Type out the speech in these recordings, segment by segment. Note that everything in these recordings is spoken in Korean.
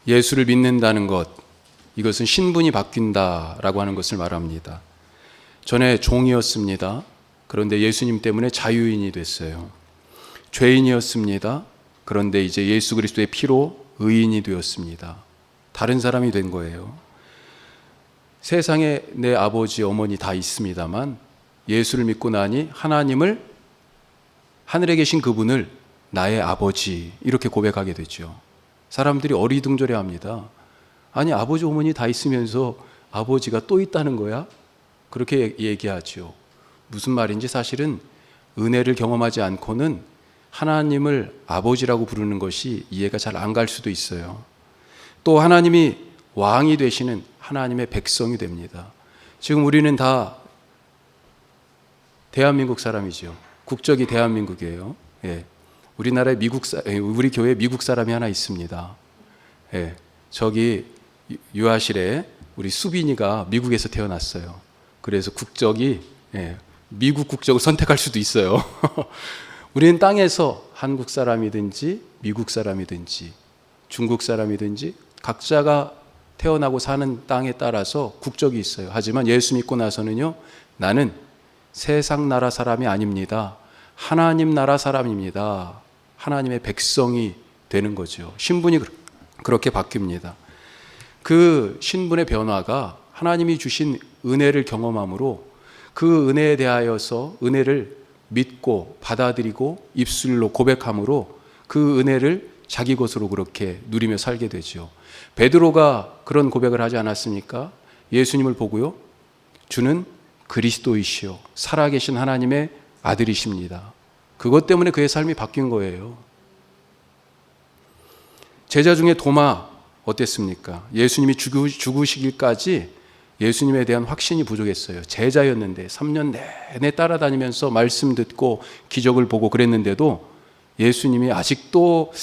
예수를 믿는다는 것, 이것은 신분이 바뀐다라고 하는 것을 말합니다. 전에 종이었습니다. 그런데 예수님 때문에 자유인이 됐어요. 죄인이었습니다. 그런데 이제 예수 그리스도의 피로 의인이 되었습니다. 다른 사람이 된 거예요. 세상에 내 아버지, 어머니 다 있습니다만 예수를 믿고 나니 하나님을, 하늘에 계신 그분을 나의 아버지, 이렇게 고백하게 되죠. 사람들이 어리둥절해합니다. 아니, 아버지, 어머니 다 있으면서 아버지가 또 있다는 거야? 그렇게 얘기하죠. 무슨 말인지 사실은 은혜를 경험하지 않고는 하나님을 아버지라고 부르는 것이 이해가 잘 안 갈 수도 있어요. 또 하나님이 왕이 되시는 하나님의 백성이 됩니다. 지금 우리는 다 대한민국 사람이죠. 국적이 대한민국이에요. 예. 우리나라에 우리 교회에 미국 사람이 하나 있습니다. 예. 저기 유아실에 우리 수빈이가 미국에서 태어났어요. 그래서 국적이 미국 국적을 선택할 수도 있어요. 우리는 땅에서 한국 사람이든지 미국 사람이든지 중국 사람이든지 각자가 태어나고 사는 땅에 따라서 국적이 있어요. 하지만 예수 믿고 나서는요, 나는 세상 나라 사람이 아닙니다. 하나님 나라 사람입니다. 하나님의 백성이 되는 거죠. 신분이 그렇게 바뀝니다. 그 신분의 변화가 하나님이 주신 은혜를 경험함으로 그 은혜에 대하여서 은혜를 믿고 받아들이고 입술로 고백함으로 그 은혜를 자기 것으로 그렇게 누리며 살게 되죠. 베드로가 그런 고백을 하지 않았습니까? 예수님을 보고요, 주는 그리스도이시요 살아계신 하나님의 아들이십니다. 그것 때문에 그의 삶이 바뀐 거예요. 제자 중에 도마 어땠습니까? 예수님이 죽으시기까지 예수님에 대한 확신이 부족했어요. 제자였는데 3년 내내 따라다니면서 말씀 듣고 기적을 보고 그랬는데도 예수님이 아직도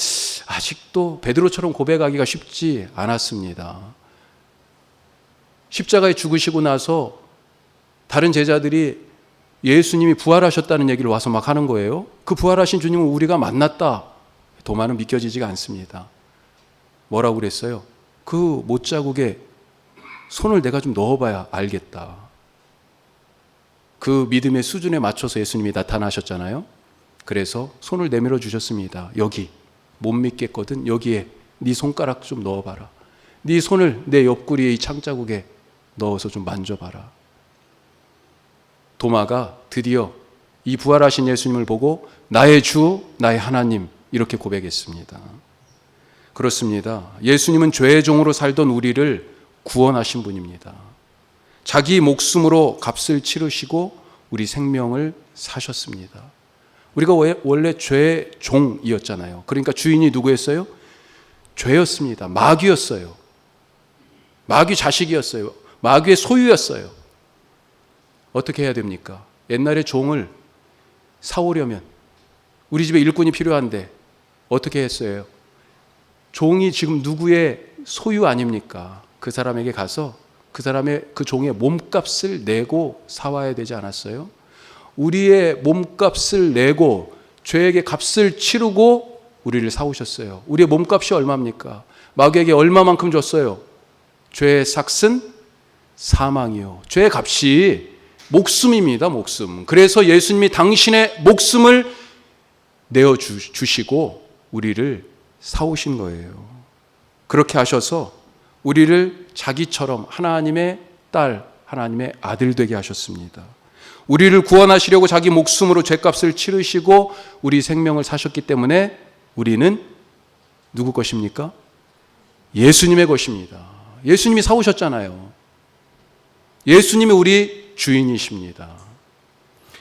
베드로처럼 고백하기가 쉽지 않았습니다. 십자가에 죽으시고 나서 다른 제자들이 예수님이 부활하셨다는 얘기를 와서 막 하는 거예요. 그 부활하신 주님을 우리가 만났다. 도마는 믿겨지지가 않습니다. 뭐라고 그랬어요? 그 못자국에 손을 내가 좀 넣어봐야 알겠다. 그 믿음의 수준에 맞춰서 예수님이 나타나셨잖아요. 그래서 손을 내밀어 주셨습니다. 여기 못 믿겠거든. 여기에 네 손가락 좀 넣어봐라. 네 손을 내 옆구리의 이 창자국에 넣어서 좀 만져봐라. 도마가 드디어 이 부활하신 예수님을 보고 나의 주, 나의 하나님, 이렇게 고백했습니다. 그렇습니다. 예수님은 죄의 종으로 살던 우리를 구원하신 분입니다. 자기 목숨으로 값을 치르시고 우리 생명을 사셨습니다. 우리가 원래 죄의 종이었잖아요. 그러니까 주인이 누구였어요? 죄였습니다. 마귀였어요. 마귀 자식이었어요. 마귀의 소유였어요. 어떻게 해야 됩니까? 옛날에 종을 사오려면 우리 집에 일꾼이 필요한데 어떻게 했어요? 종이 지금 누구의 소유 아닙니까? 그 사람에게 가서 그 사람의 그 종의 몸값을 내고 사와야 되지 않았어요? 우리의 몸값을 내고 죄에게 값을 치르고 우리를 사오셨어요. 우리의 몸값이 얼마입니까? 마귀에게 얼마만큼 줬어요? 죄의 삭은 사망이요. 죄의 값이 목숨입니다. 목숨. 그래서 예수님이 당신의 목숨을 내어주시고 우리를 사오신 거예요. 그렇게 하셔서 우리를 자기처럼 하나님의 딸, 하나님의 아들 되게 하셨습니다. 우리를 구원하시려고 자기 목숨으로 죄값을 치르시고 우리 생명을 사셨기 때문에 우리는 누구 것입니까? 예수님의 것입니다. 예수님이 사오셨잖아요. 예수님이 우리 주인이십니다.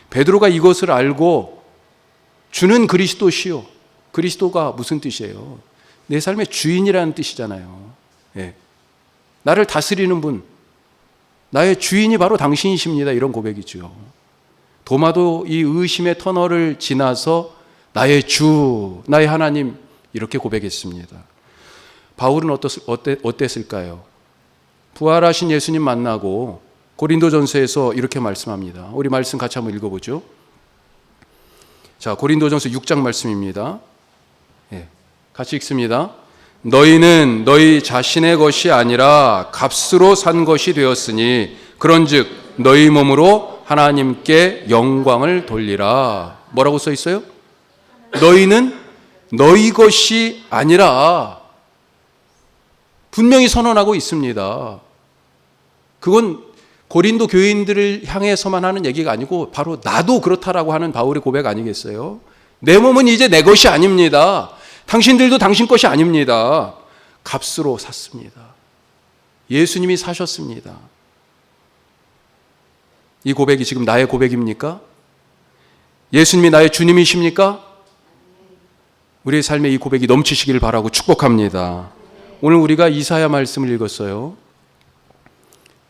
베드로가 이것을 알고 주는 그리스도시요. 그리스도가 무슨 뜻이에요? 내 삶의 주인이라는 뜻이잖아요. 예. 나를 다스리는 분, 나의 주인이 바로 당신이십니다. 이런 고백이죠. 도마도 이 의심의 터널을 지나서 나의 주, 나의 하나님, 이렇게 고백했습니다. 바울은 어땠을까요? 부활하신 예수님 만나고 고린도전서에서 이렇게 말씀합니다. 우리 말씀 같이 한번 읽어보죠. 자, 고린도전서 6장 말씀입니다. 예, 같이 읽습니다. 너희는 너희 자신의 것이 아니라 값으로 산 것이 되었으니 그런즉 너희 몸으로 하나님께 영광을 돌리라. 뭐라고 써 있어요? 너희는 너희 것이 아니라 분명히 선언하고 있습니다. 그건 고린도 교인들을 향해서만 하는 얘기가 아니고 바로 나도 그렇다라고 하는 바울의 고백 아니겠어요? 내 몸은 이제 내 것이 아닙니다. 당신들도 당신 것이 아닙니다. 값으로 샀습니다. 예수님이 사셨습니다. 이 고백이 지금 나의 고백입니까? 예수님이 나의 주님이십니까? 우리의 삶에 이 고백이 넘치시길 바라고 축복합니다. 오늘 우리가 이사야 말씀을 읽었어요.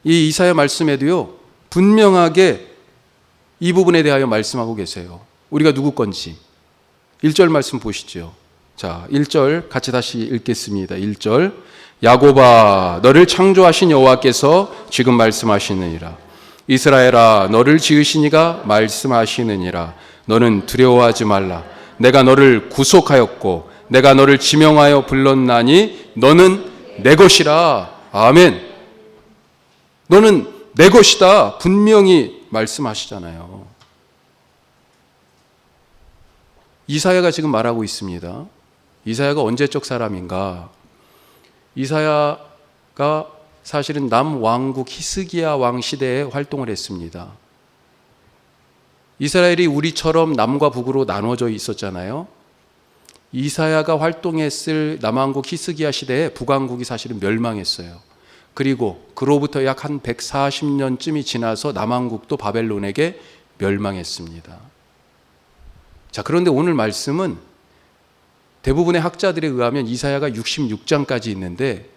이 이사야 말씀에도요, 분명하게 이 부분에 대하여 말씀하고 계세요. 우리가 누구 건지. 1절 말씀 보시죠. 자, 1절 같이 다시 읽겠습니다. 1절. 야곱아, 너를 창조하신 여호와께서 지금 말씀하시느니라. 이스라엘아, 너를 지으신 이가 말씀하시느니라. 너는 두려워하지 말라. 내가 너를 구속하였고 내가 너를 지명하여 불렀나니 너는 내 것이라. 아멘. 너는 내 것이다. 분명히 말씀하시잖아요. 이사야가 지금 말하고 있습니다. 이사야가 언제적 사람인가? 이사야가 사실은 남왕국 히스기야 왕 시대에 활동을 했습니다. 이스라엘이 우리처럼 남과 북으로 나눠져 있었잖아요. 이사야가 활동했을 남왕국 히스기야 시대에 북왕국이 사실은 멸망했어요. 그리고 그로부터 약 한 140년쯤이 지나서 남왕국도 바벨론에게 멸망했습니다. 자, 그런데 오늘 말씀은 대부분의 학자들에 의하면 이사야가 66장까지 있는데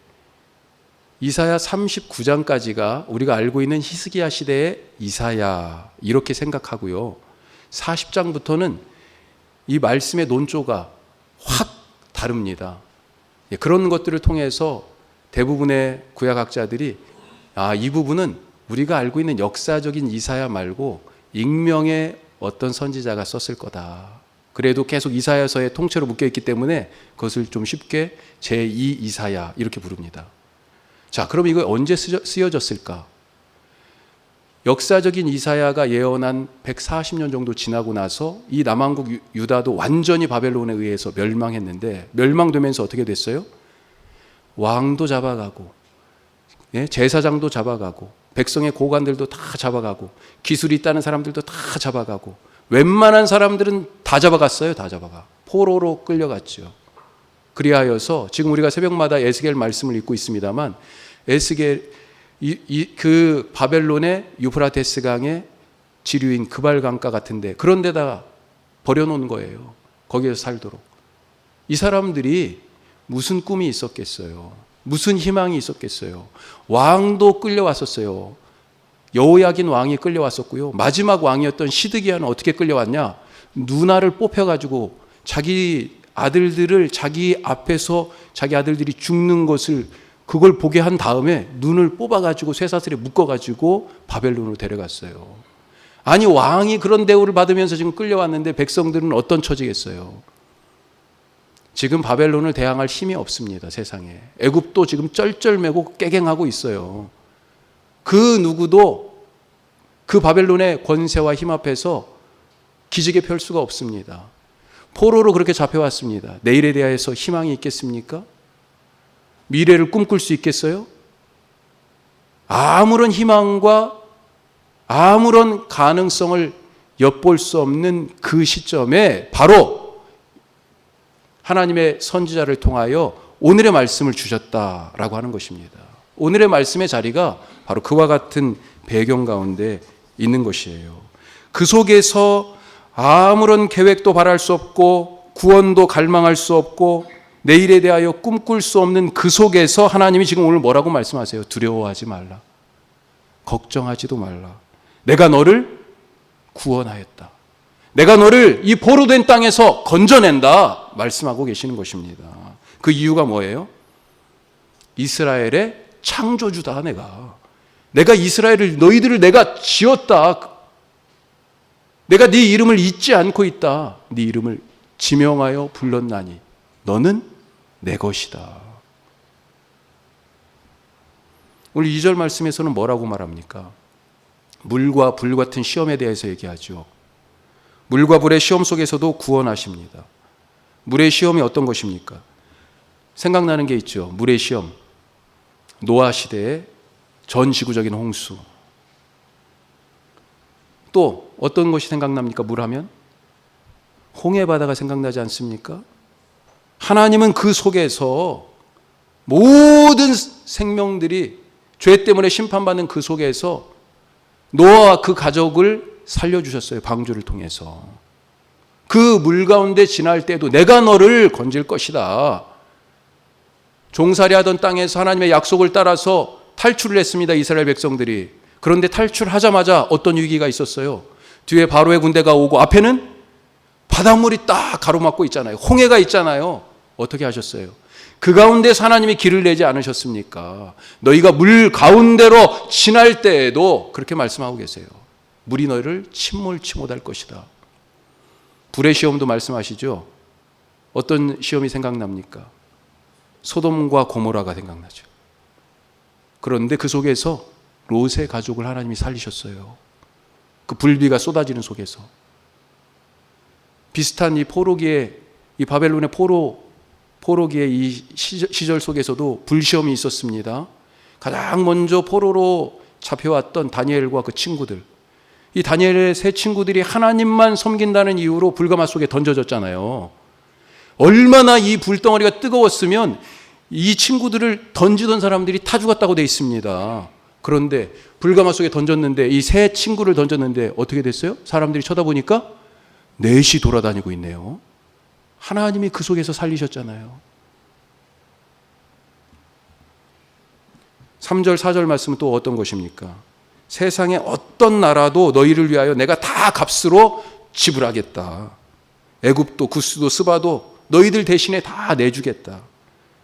이사야 39장까지가 우리가 알고 있는 히스기야 시대의 이사야 이렇게 생각하고요. 40장부터는 이 말씀의 논조가 확 다릅니다. 그런 것들을 통해서 대부분의 구약학자들이 이 부분은 우리가 알고 있는 역사적인 이사야 말고 익명의 어떤 선지자가 썼을 거다. 그래도 계속 이사야서에 통째로 묶여있기 때문에 그것을 좀 쉽게 제2 이사야 이렇게 부릅니다. 자, 그럼 이거 언제 쓰여졌을까? 역사적인 이사야가 예언한 140년 정도 지나고 나서 이 남왕국 유다도 완전히 바벨론에 의해서 멸망했는데 멸망되면서 어떻게 됐어요? 왕도 잡아가고 제사장도 잡아가고 백성의 고관들도 다 잡아가고 기술이 있다는 사람들도 다 잡아가고 웬만한 사람들은 다 잡아갔어요. 다 잡아가. 포로로 끌려갔죠. 그리하여서 지금 우리가 새벽마다 에스겔 말씀을 읽고 있습니다만 에스겔 그 바벨론의 유프라테스 강의 지류인 그발 강가 같은데 그런 데다 버려놓은 거예요. 거기에서 살도록. 이 사람들이 무슨 꿈이 있었겠어요? 무슨 희망이 있었겠어요? 왕도 끌려왔었어요. 여호야긴 왕이 끌려왔었고요. 마지막 왕이었던 시드기야는 어떻게 끌려왔냐? 누나를 뽑혀가지고 자기 아들들을 자기 앞에서 자기 아들들이 죽는 것을 그걸 보게 한 다음에 눈을 뽑아가지고 쇠사슬에 묶어가지고 바벨론으로 데려갔어요. 아니 왕이 그런 대우를 받으면서 지금 끌려왔는데 백성들은 어떤 처지겠어요? 지금 바벨론을 대항할 힘이 없습니다. 세상에. 애굽도 지금 쩔쩔매고 깨갱하고 있어요. 그 누구도 그 바벨론의 권세와 힘 앞에서 기지개 펼 수가 없습니다. 포로로 그렇게 잡혀왔습니다. 내일에 대해서 희망이 있겠습니까? 미래를 꿈꿀 수 있겠어요? 아무런 희망과 아무런 가능성을 엿볼 수 없는 그 시점에 바로 하나님의 선지자를 통하여 오늘의 말씀을 주셨다라고 하는 것입니다. 오늘의 말씀의 자리가 바로 그와 같은 배경 가운데 있는 것이에요. 그 속에서 아무런 계획도 바랄 수 없고 구원도 갈망할 수 없고 내일에 대하여 꿈꿀 수 없는 그 속에서 하나님이 지금 오늘 뭐라고 말씀하세요? 두려워하지 말라. 걱정하지도 말라. 내가 너를 구원하였다. 내가 너를 이 포로된 땅에서 건져낸다. 말씀하고 계시는 것입니다. 그 이유가 뭐예요? 이스라엘의 창조주다 내가 이스라엘을 너희들을 내가 지었다. 내가 네 이름을 잊지 않고 있다. 네 이름을 지명하여 불렀나니 너는 내 것이다. 오늘 2절 말씀에서는 뭐라고 말합니까? 물과 불 같은 시험에 대해서 얘기하죠. 물과 불의 시험 속에서도 구원하십니다. 물의 시험이 어떤 것입니까? 생각나는 게 있죠. 물의 시험. 노아 시대의 전 지구적인 홍수. 또 어떤 것이 생각납니까? 물 하면? 홍해 바다가 생각나지 않습니까? 하나님은 그 속에서 모든 생명들이 죄 때문에 심판받는 그 속에서 노아와 그 가족을 살려주셨어요. 방주를 통해서. 그 물 가운데 지날 때도 내가 너를 건질 것이다. 종살이하던 땅에서 하나님의 약속을 따라서 탈출을 했습니다. 이스라엘 백성들이. 그런데 탈출하자마자 어떤 위기가 있었어요? 뒤에 바로의 군대가 오고 앞에는 바닷물이 딱 가로막고 있잖아요. 홍해가 있잖아요. 어떻게 하셨어요? 그 가운데서 하나님이 길을 내지 않으셨습니까? 너희가 물 가운데로 지날 때에도 그렇게 말씀하고 계세요. 물이 너희를 침몰치 못할 것이다. 불의 시험도 말씀하시죠. 어떤 시험이 생각납니까? 소돔과 고모라가 생각나죠. 그런데 그 속에서 롯의 가족을 하나님이 살리셨어요. 그 불비가 쏟아지는 속에서. 비슷한 이 포로기의, 이 바벨론의 포로기의 이 시절 속에서도 불시험이 있었습니다. 가장 먼저 포로로 잡혀왔던 다니엘과 그 친구들. 이 다니엘의 세 친구들이 하나님만 섬긴다는 이유로 불가마 속에 던져졌잖아요. 얼마나 이 불덩어리가 뜨거웠으면 이 친구들을 던지던 사람들이 타 죽었다고 돼 있습니다. 그런데 불가마 속에 던졌는데, 이 세 친구를 던졌는데 어떻게 됐어요? 사람들이 쳐다보니까 넷이 돌아다니고 있네요. 하나님이 그 속에서 살리셨잖아요. 3절 4절 말씀은 또 어떤 것입니까? 세상의 어떤 나라도 너희를 위하여 내가 다 값으로 지불하겠다. 애굽도 구스도 스바도 너희들 대신에 다 내주겠다.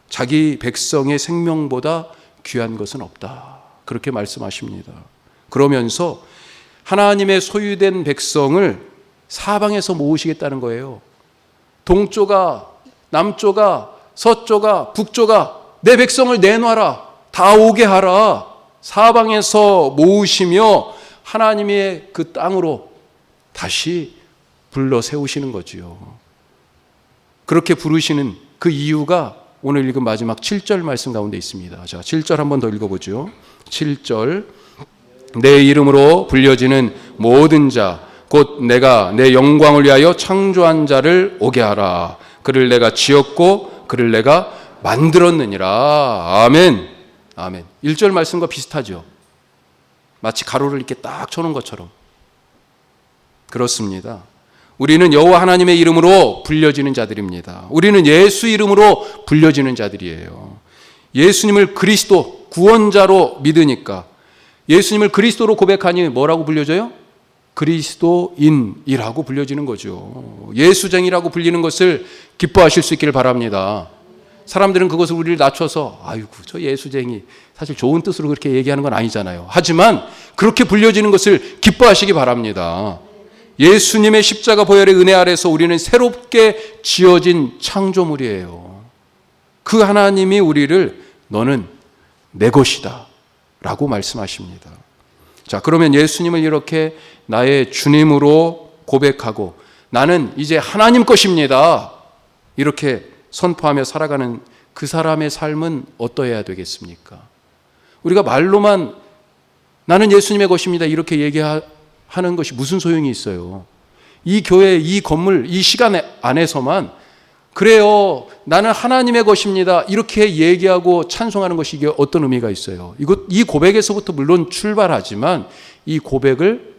자기 백성의 생명보다 귀한 것은 없다. 그렇게 말씀하십니다. 그러면서 하나님의 소유된 백성을 사방에서 모으시겠다는 거예요. 동쪽아, 남쪽아, 서쪽아, 북쪽아, 내 백성을 내놔라. 다 오게 하라. 사방에서 모으시며 하나님의 그 땅으로 다시 불러 세우시는 거지요. 그렇게 부르시는 그 이유가 오늘 읽은 마지막 7절 말씀 가운데 있습니다. 자, 7절 한 번 더 읽어보죠. 7절. 내 이름으로 불려지는 모든 자, 곧 내가 내 영광을 위하여 창조한 자를 오게 하라. 그를 내가 지었고 그를 내가 만들었느니라. 아멘. 아멘. 1절 말씀과 비슷하죠. 마치 가로를 이렇게 딱 쳐놓은 것처럼. 그렇습니다. 우리는 여호와 하나님의 이름으로 불려지는 자들입니다. 우리는 예수 이름으로 불려지는 자들이에요. 예수님을 그리스도 구원자로 믿으니까, 예수님을 그리스도로 고백하니 뭐라고 불려져요? 그리스도인이라고 불려지는 거죠. 예수쟁이라고 불리는 것을 기뻐하실 수 있기를 바랍니다. 사람들은 그것을 우리를 낮춰서 아이고 저 예수쟁이, 사실 좋은 뜻으로 그렇게 얘기하는 건 아니잖아요. 하지만 그렇게 불려지는 것을 기뻐하시기 바랍니다. 예수님의 십자가 보혈의 은혜 아래서 우리는 새롭게 지어진 창조물이에요. 그 하나님이 우리를 너는 내 것이다 라고 말씀하십니다. 자, 그러면 예수님을 이렇게 나의 주님으로 고백하고 나는 이제 하나님 것입니다 이렇게 선포하며 살아가는 그 사람의 삶은 어떠해야 되겠습니까? 우리가 말로만 나는 예수님의 것입니다 이렇게 얘기하는 것이 무슨 소용이 있어요? 이 교회, 이 건물, 이 시간 안에서만 그래요, 나는 하나님의 것입니다 이렇게 얘기하고 찬송하는 것이 이게 어떤 의미가 있어요? 이 고백에서부터 물론 출발하지만 이 고백을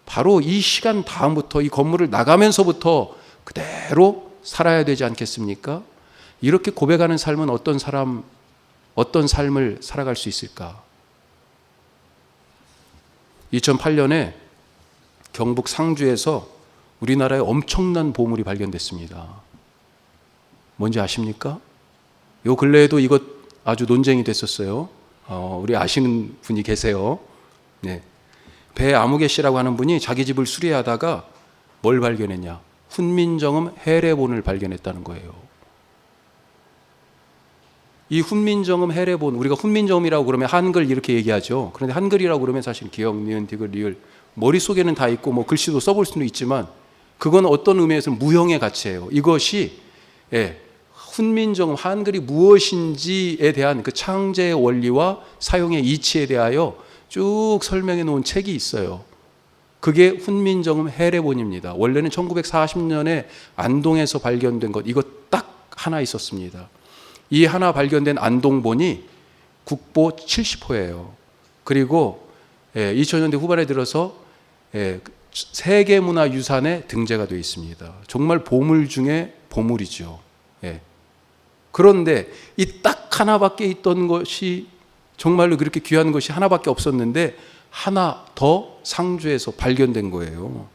바로 이 시간 다음부터 이 건물을 나가면서부터 그대로 살아야 되지 않겠습니까? 이렇게 고백하는 삶은 어떤 삶을 살아갈 수 있을까? 2008년에 경북 상주에서 우리나라에 엄청난 보물이 발견됐습니다. 뭔지 아십니까? 요 근래에도 이것 아주 논쟁이 됐었어요. 우리 아시는 분이 계세요. 네. 배 아무개 씨라고 하는 분이 자기 집을 수리하다가 뭘 발견했냐? 훈민정음 해례본을 발견했다는 거예요. 이 훈민정음 해례본, 우리가 훈민정음이라고 그러면 한글 이렇게 얘기하죠. 그런데 한글이라고 그러면 사실 기역, 니은, 디귿, 리을 머릿속에는 다 있고 뭐 글씨도 써볼 수는 있지만 그건 어떤 의미에서는 무형의 가치예요. 이것이 훈민정음 한글이 무엇인지에 대한 그 창제의 원리와 사용의 이치에 대하여 쭉 설명해 놓은 책이 있어요. 그게 훈민정음 해례본입니다. 원래는 1940년에 안동에서 발견된 것, 이거 딱 하나 있었습니다. 이 하나 발견된 안동본이 국보 70호예요. 그리고 2000년대 후반에 들어서 세계문화유산에 등재가 되어 있습니다. 정말 보물 중에 보물이죠. 그런데 이 딱 하나밖에 있던 것이 정말로 그렇게 귀한 것이 하나밖에 없었는데 하나 더 상주에서 발견된 거예요.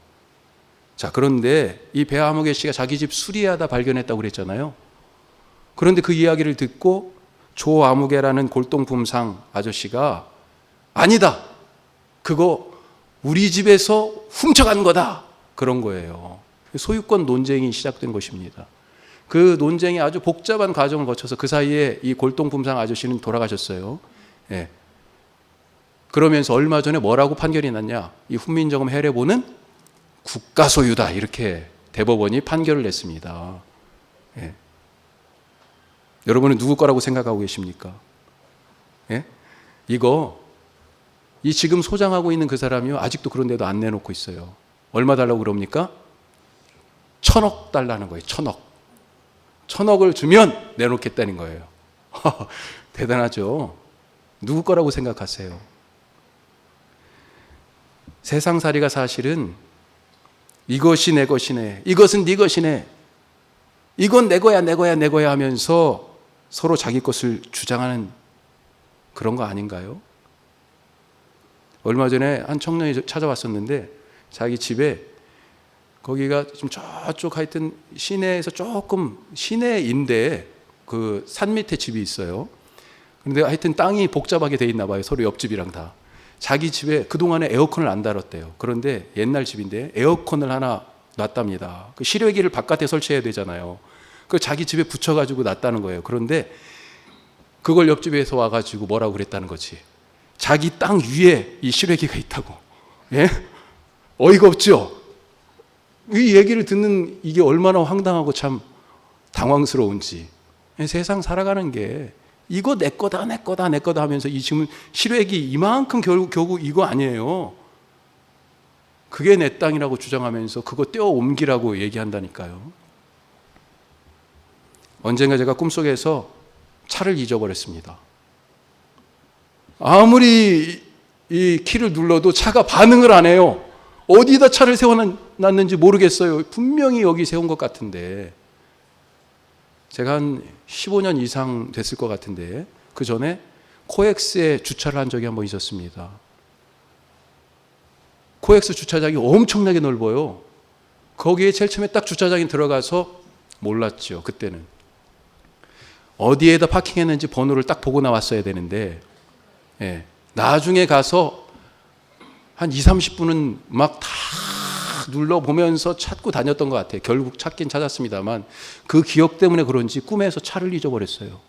자, 그런데 이 배아무개 씨가 자기 집 수리하다 발견했다고 그랬잖아요. 그런데 그 이야기를 듣고 조아무개라는 골동품상 아저씨가 아니다, 그거 우리 집에서 훔쳐간 거다, 그런 거예요. 소유권 논쟁이 시작된 것입니다. 그 논쟁이 아주 복잡한 과정을 거쳐서 그 사이에 이 골동품상 아저씨는 돌아가셨어요. 그러면서 얼마 전에 뭐라고 판결이 났냐, 이 훈민정음 해례본은 국가 소유다, 이렇게 대법원이 판결을 냈습니다. 여러분은 누구 거라고 생각하고 계십니까? 이 지금 소장하고 있는 그 사람이요, 아직도 그런데도 안 내놓고 있어요. 얼마 달라고 그럽니까? 1,000억 달라는 거예요. 1,000억. 1,000억을 주면 내놓겠다는 거예요. 대단하죠? 누구 거라고 생각하세요? 세상살이가 사실은 이것이 내 것이네, 이것은 네 것이네, 이건 내 거야, 내 거야, 내 거야 하면서 서로 자기 것을 주장하는 그런 거 아닌가요? 얼마 전에 한 청년이 찾아왔었는데 자기 집에, 거기가 좀 저쪽 하여튼 시내에서 조금 시내인데 그 산 밑에 집이 있어요. 그런데 하여튼 땅이 복잡하게 돼 있나 봐요. 서로 옆집이랑 다. 자기 집에 그동안에 에어컨을 안 달았대요. 그런데 옛날 집인데 에어컨을 하나 놨답니다. 그 실외기를 바깥에 설치해야 되잖아요. 그 자기 집에 붙여가지고 놨다는 거예요. 그런데 그걸 옆집에서 와가지고 뭐라고 그랬다는 거지. 자기 땅 위에 이 실외기가 있다고. 어이가 없죠? 이 얘기를 듣는 이게 얼마나 황당하고 참 당황스러운지. 세상 살아가는 게 이거 내 거다, 내 거다, 내 거다 하면서 이 지금 실외기 이만큼 결국 이거 아니에요. 그게 내 땅이라고 주장하면서 그거 떼어 옮기라고 얘기한다니까요. 언젠가 제가 꿈속에서 차를 잊어버렸습니다. 아무리 이 키를 눌러도 차가 반응을 안 해요. 어디다 차를 세워놨는지 모르겠어요. 분명히 여기 세운 것 같은데. 제가 한 15년 이상 됐을 것 같은데 그 전에 코엑스에 주차를 한 적이 한번 있었습니다. 코엑스 주차장이 엄청나게 넓어요. 거기에 제일 처음에 딱 주차장에 들어가서 몰랐죠. 그때는 어디에다 파킹했는지 번호를 딱 보고 나왔어야 되는데 나중에 가서 한 20-30분은 막 다 눌러보면서 찾고 다녔던 것 같아요. 결국 찾긴 찾았습니다만 그 기억 때문에 그런지 꿈에서 차를 잊어버렸어요.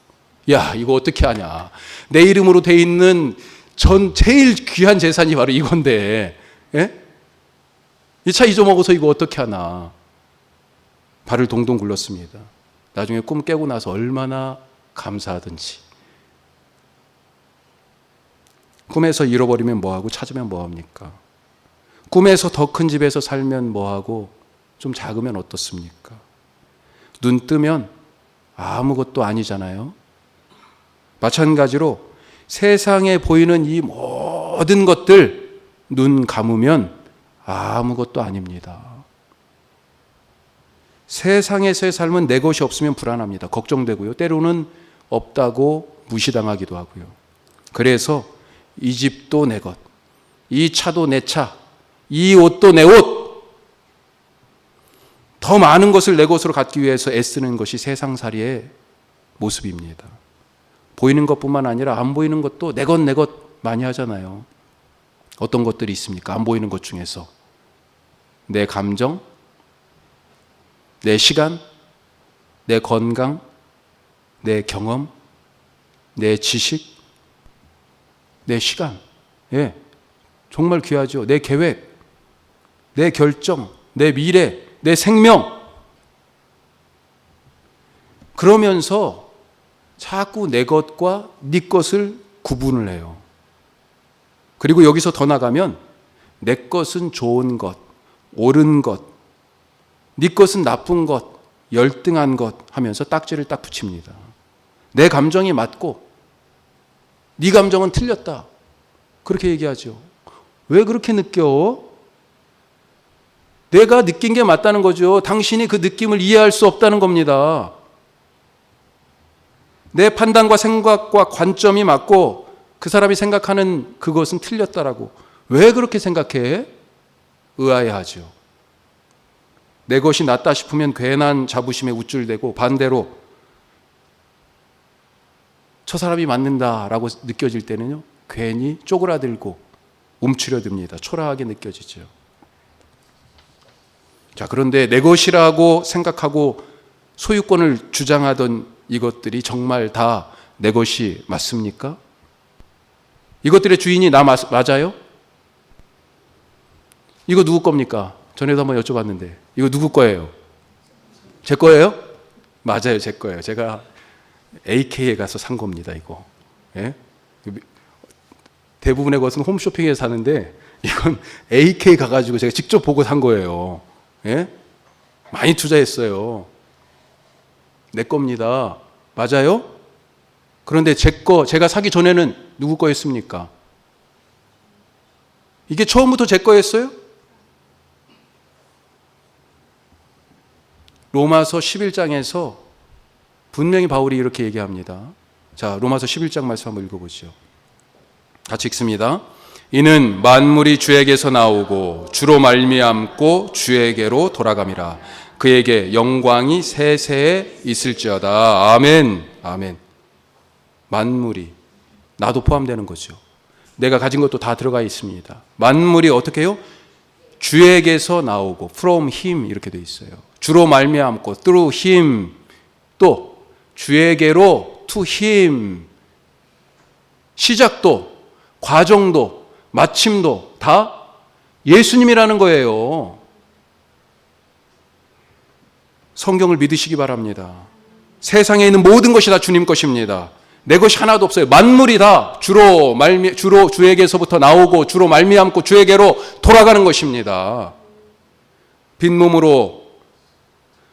야, 이거 어떻게 하냐. 내 이름으로 돼 있는 제일 귀한 재산이 바로 이건데 이 차 잊어먹어서 이거 어떻게 하나. 발을 동동 굴렀습니다. 나중에 꿈 깨고 나서 얼마나 감사하든지. 꿈에서 잃어버리면 뭐하고 찾으면 뭐합니까? 꿈에서 더 큰 집에서 살면 뭐하고 좀 작으면 어떻습니까? 눈 뜨면 아무것도 아니잖아요. 마찬가지로 세상에 보이는 이 모든 것들 눈 감으면 아무것도 아닙니다. 세상에서의 삶은 내 것이 없으면 불안합니다. 걱정되고요. 때로는 없다고 무시당하기도 하고요. 그래서 이 집도 내 것, 이 차도 내 차, 이 옷도 내 옷, 더 많은 것을 내 것으로 갖기 위해서 애쓰는 것이 세상살이의 모습입니다. 보이는 것뿐만 아니라 안 보이는 것도 내 것 내 것 많이 하잖아요. 어떤 것들이 있습니까? 안 보이는 것 중에서 내 감정, 내 시간, 내 건강, 내 경험, 내 지식, 내 시간, 예, 정말 귀하죠. 내 계획, 내 결정, 내 미래, 내 생명. 그러면서 자꾸 내 것과 네 것을 구분을 해요. 그리고 여기서 더 나가면 내 것은 좋은 것, 옳은 것, 네 것은 나쁜 것, 열등한 것 하면서 딱지를 딱 붙입니다. 내 감정이 맞고 네 감정은 틀렸다. 그렇게 얘기하죠. 왜 그렇게 느껴? 내가 느낀 게 맞다는 거죠. 당신이 그 느낌을 이해할 수 없다는 겁니다. 내 판단과 생각과 관점이 맞고 그 사람이 생각하는 그것은 틀렸다라고. 왜 그렇게 생각해? 의아해하죠. 내 것이 낫다 싶으면 괜한 자부심에 우쭐대고, 반대로 저 사람이 맞는다라고 느껴질 때는요, 괜히 쪼그라들고 움츠려듭니다. 초라하게 느껴지죠. 자, 그런데 내 것이라고 생각하고 소유권을 주장하던 이것들이 정말 다 내 것이 맞습니까? 이것들의 주인이 나 맞아요? 이거 누구 겁니까? 전에도 한번 여쭤봤는데 이거 누구 거예요? 제 거예요? 맞아요, 제 거예요. 제가 AK에 가서 산 겁니다. 이거. 예? 대부분의 것은 홈쇼핑에서 사는데 이건 AK 가가지고 제가 직접 보고 산 거예요. 예? 많이 투자했어요. 내 겁니다. 맞아요? 그런데 제 거, 제가 사기 전에는 누구 거였습니까? 이게 처음부터 제 거였어요? 로마서 11장에서 분명히 바울이 이렇게 얘기합니다. 자, 로마서 11장 말씀 한번 읽어보시죠. 같이 읽습니다. 이는 만물이 주에게서 나오고 주로 말미암고 주에게로 돌아감이라. 그에게 영광이 세세에 있을지어다. 아멘. 아멘. 만물이, 나도 포함되는 거죠. 내가 가진 것도 다 들어가 있습니다. 만물이 어떻게 해요? 주에게서 나오고 from him 이렇게 돼 있어요. 주로 말미암고 through him, 또 주에게로 to him. 시작도, 과정도, 마침도 다 예수님이라는 거예요. 성경을 믿으시기 바랍니다. 세상에 있는 모든 것이 다 주님 것입니다. 내 것이 하나도 없어요. 만물이 다 주로 주에게서부터 나오고 주로 말미암고 주에게로 돌아가는 것입니다. 빈몸으로,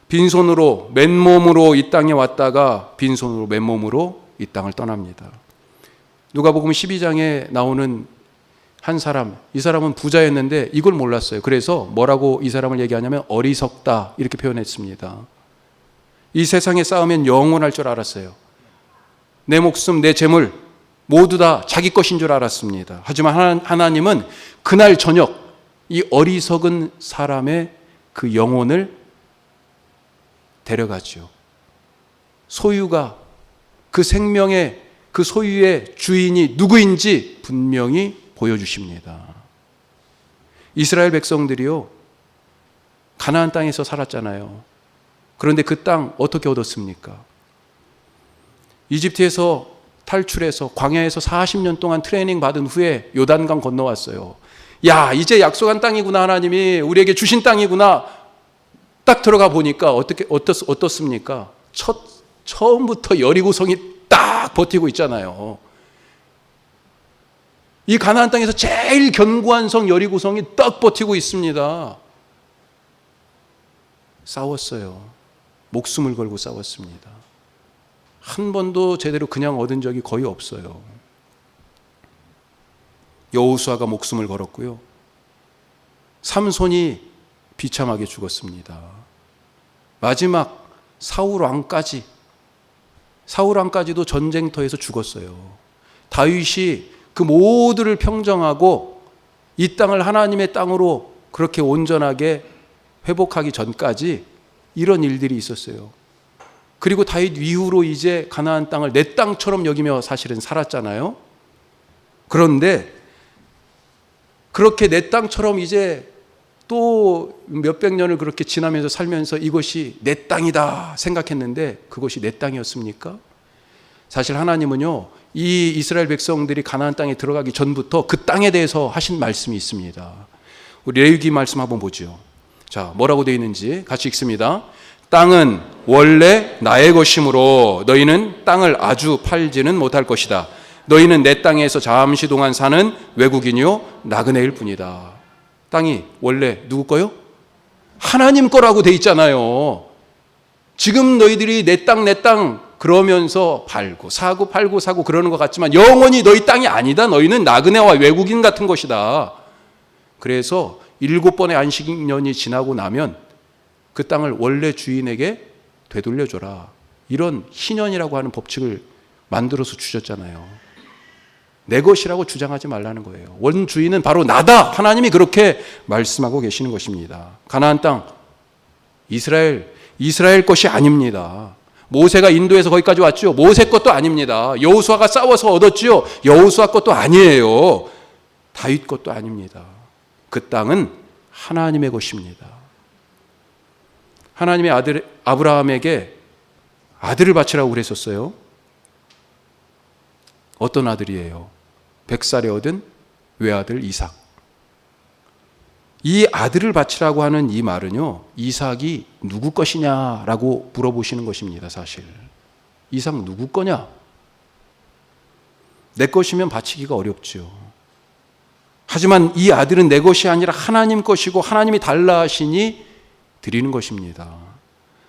빈손으로, 맨몸으로 이 땅에 왔다가 빈손으로, 맨몸으로 이 땅을 떠납니다. 누가복음 12장에 나오는 한 사람, 이 사람은 부자였는데 이걸 몰랐어요. 그래서 뭐라고 이 사람을 얘기하냐면 어리석다 이렇게 표현했습니다. 이 세상에 싸우면 영원할 줄 알았어요. 내 목숨, 내 재물 모두 다 자기 것인 줄 알았습니다. 하지만 하나님은 그날 저녁 이 어리석은 사람의 그 영혼을 데려가죠. 소유가, 그 생명의 그 소유의 주인이 누구인지 분명히 보여주십니다. 이스라엘 백성들이요, 가나안 땅에서 살았잖아요. 그런데 그 땅 어떻게 얻었습니까? 이집트에서 탈출해서 광야에서 40년 동안 트레이닝 받은 후에 요단강 건너왔어요. 야, 이제 약속한 땅이구나. 하나님이 우리에게 주신 땅이구나. 딱 들어가 보니까 어떻습니까? 처음부터 여리고성이 딱 버티고 있잖아요. 이 가나안 땅에서 제일 견고한 성 여리고성이 딱 버티고 있습니다. 싸웠어요. 목숨을 걸고 싸웠습니다. 한 번도 제대로 그냥 얻은 적이 거의 없어요. 여호수아가 목숨을 걸었고요. 삼손이 비참하게 죽었습니다. 마지막 사울 왕까지도 전쟁터에서 죽었어요. 다윗이 그 모두를 평정하고 이 땅을 하나님의 땅으로 그렇게 온전하게 회복하기 전까지 이런 일들이 있었어요. 그리고 다윗 이후로 이제 가나안 땅을 내 땅처럼 여기며 사실은 살았잖아요. 그런데 그렇게 내 땅처럼 이제 또 몇백 년을 그렇게 지나면서 살면서 이것이 내 땅이다 생각했는데 그것이 내 땅이었습니까? 사실 하나님은요, 이 이스라엘 백성들이 가나안 땅에 들어가기 전부터 그 땅에 대해서 하신 말씀이 있습니다. 우리 레위기 말씀 한번 보죠. 자, 뭐라고 되어 있는지 같이 읽습니다. 땅은 원래 나의 것이므로 너희는 땅을 아주 팔지는 못할 것이다. 너희는 내 땅에서 잠시 동안 사는 외국인이요 나그네일 뿐이다. 땅이 원래 누구 거요? 하나님 거라고 돼 있잖아요. 지금 너희들이 내 땅 그러면서 팔고 사고 그러는 것 같지만 영원히 너희 땅이 아니다. 너희는 나그네와 외국인 같은 것이다. 그래서 7번의 안식년이 지나고 나면 그 땅을 원래 주인에게 되돌려줘라. 이런 희년이라고 하는 법칙을 만들어서 주셨잖아요. 내 것이라고 주장하지 말라는 거예요. 원주인은 바로 나다. 하나님이 그렇게 말씀하고 계시는 것입니다. 가나안 땅, 이스라엘 것이 아닙니다. 모세가 인도에서 거기까지 왔죠. 모세 것도 아닙니다. 여호수아가 싸워서 얻었죠. 여호수아 것도 아니에요. 다윗 것도 아닙니다. 그 땅은 하나님의 것입니다. 하나님의 아들 아브라함에게 아들을 바치라고 그랬었어요. 어떤 아들이에요? 100살에 얻은 외아들 이삭. 이 아들을 바치라고 하는 이 말은요, 이삭이 누구 것이냐라고 물어보시는 것입니다. 사실 이삭 누구 거냐? 내 것이면 바치기가 어렵죠. 하지만 이 아들은 내 것이 아니라 하나님 것이고 하나님이 달라 하시니 드리는 것입니다.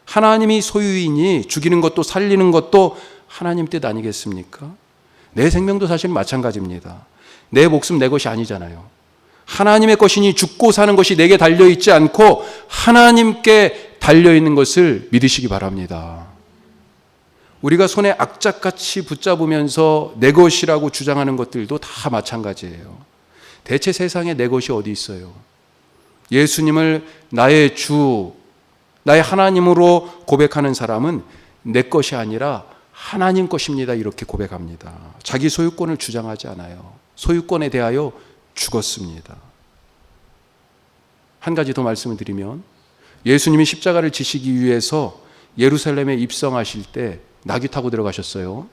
하나님이 소유이니 죽이는 것도 살리는 것도 하나님 뜻 아니겠습니까? 내 생명도 사실 마찬가지입니다. 내 목숨 내 것이 아니잖아요. 하나님의 것이니 죽고 사는 것이 내게 달려있지 않고 하나님께 달려있는 것을 믿으시기 바랍니다. 우리가 손에 악착같이 붙잡으면서 내 것이라고 주장하는 것들도 다 마찬가지예요. 대체 세상에 내 것이 어디 있어요? 예수님을 나의 주, 나의 하나님으로 고백하는 사람은 내 것이 아니라 하나님 것입니다. 이렇게 고백합니다. 자기 소유권을 주장하지 않아요. 소유권에 대하여 죽었습니다. 한 가지 더 말씀을 드리면 예수님이 십자가를 지시기 위해서 예루살렘에 입성하실 때 나귀 타고 들어가셨어요.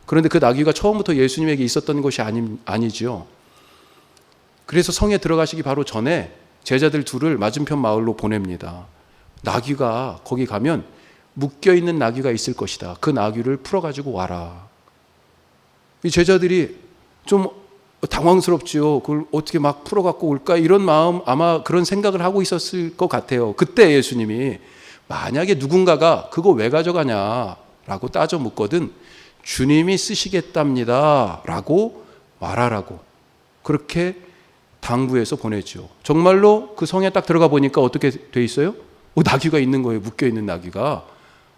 그런데 그 나귀가 처음부터 예수님에게 있었던 것이 아니죠. 그래서 성에 들어가시기 바로 전에 제자들 둘을 맞은편 마을로 보냅니다. 나귀가 거기 가면 묶여있는 나귀가 있을 것이다. 그 나귀를 풀어가지고 와라. 이 제자들이 좀 당황스럽지요. 그걸 어떻게 막 풀어갖고 올까? 이런 마음, 아마 그런 생각을 하고 있었을 것 같아요. 그때 예수님이 만약에 누군가가 그거 왜 가져가냐 라고 따져 묻거든 주님이 쓰시겠답니다 라고 말하라고 그렇게 당부해서 보내죠. 정말로 그 성에 딱 들어가 보니까 어떻게 돼 있어요? 나귀가 있는 거예요. 묶여있는 나귀가.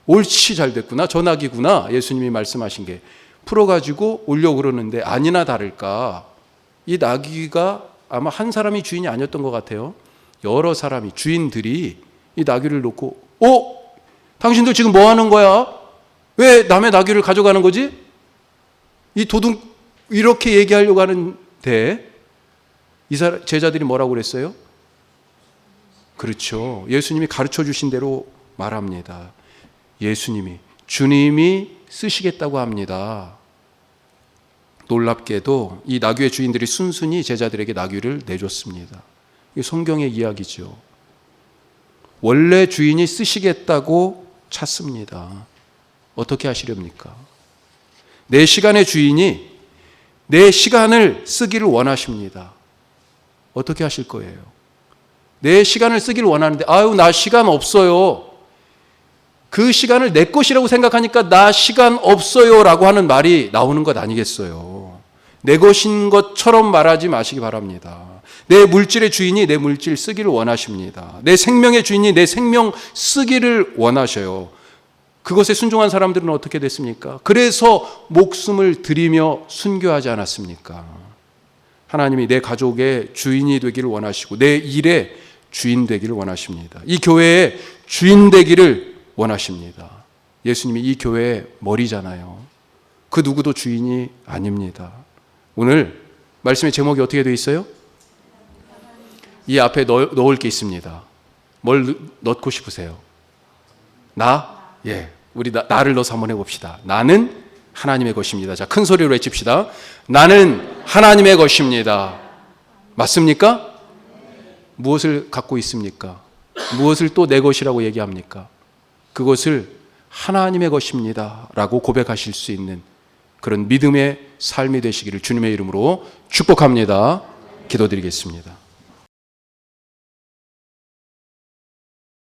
옳지, 잘 됐구나. 저 나귀구나. 예수님이 말씀하신 게. 풀어가지고 오려고 그러는데 아니나 다를까 이 나귀가 아마 한 사람이 주인이 아니었던 것 같아요. 여러 사람이, 주인들이 이 나귀를 놓고 당신들 지금 뭐 하는 거야? 왜 남의 나귀를 가져가는 거지? 이 도둑 이렇게 얘기하려고 하는데 이 제자들이 뭐라고 그랬어요? 그렇죠. 예수님이 가르쳐 주신 대로 말합니다. 예수님이, 주님이 쓰시겠다고 합니다. 놀랍게도 이 나귀의 주인들이 순순히 제자들에게 나귀를 내줬습니다. 이게 성경의 이야기죠. 원래 주인이 쓰시겠다고 찾습니다. 어떻게 하시렵니까? 내 시간의 주인이 내 시간을 쓰기를 원하십니다. 어떻게 하실 거예요? 내 시간을 쓰기를 원하는데 나 시간 없어요. 그 시간을 내 것이라고 생각하니까 나 시간 없어요 라고 하는 말이 나오는 것 아니겠어요. 내 것인 것처럼 말하지 마시기 바랍니다. 내 물질의 주인이 내 물질 쓰기를 원하십니다. 내 생명의 주인이 내 생명 쓰기를 원하셔요. 그것에 순종한 사람들은 어떻게 됐습니까? 그래서 목숨을 드리며 순교하지 않았습니까? 하나님이 내 가족의 주인이 되기를 원하시고 내 일의 주인 되기를 원하십니다. 이 교회의 주인 되기를 원하십니다. 예수님이 이 교회의 머리잖아요. 그 누구도 주인이 아닙니다. 오늘 말씀의 제목이 어떻게 되어 있어요? 이 앞에 넣을 게 있습니다. 뭘 넣고 싶으세요? 나? 예, 우리 나를 넣어서 한번 해봅시다. 나는 하나님의 것입니다. 자, 큰 소리로 외칩시다. 나는 하나님의 것입니다. 맞습니까? 무엇을 갖고 있습니까? 무엇을 또 내 것이라고 얘기합니까? 그것을 하나님의 것입니다 라고 고백하실 수 있는 그런 믿음의 삶이 되시기를 주님의 이름으로 축복합니다. 기도드리겠습니다.